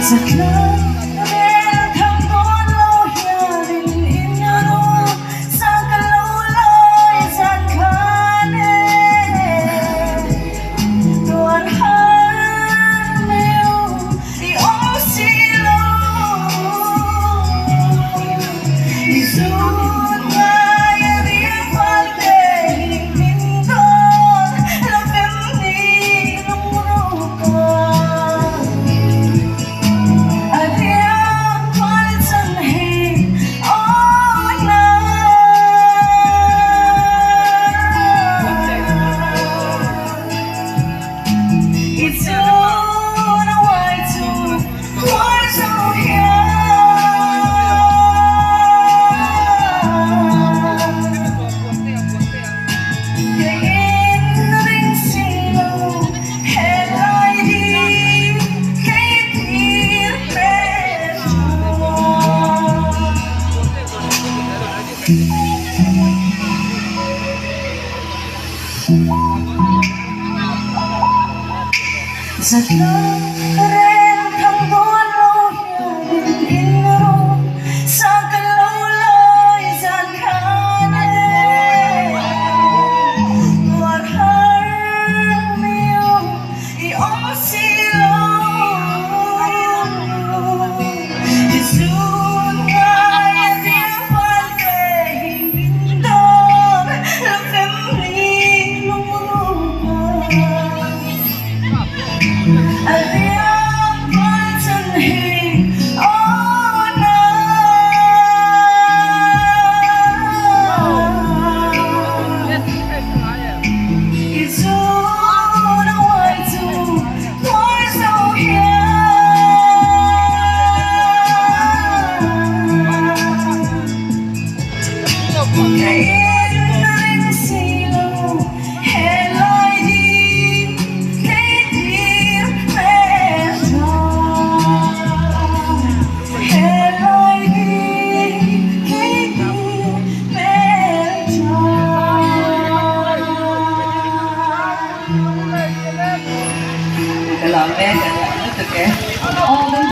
giật lớn em thăm con lâu hiền in nhớ luôn sang cả lâu lối gian khó nè tuần hơn yêu thì ôm xì lâu thì rút vai tiếng quan đề mình thôi là phim đi lúc đâu còn giật lớn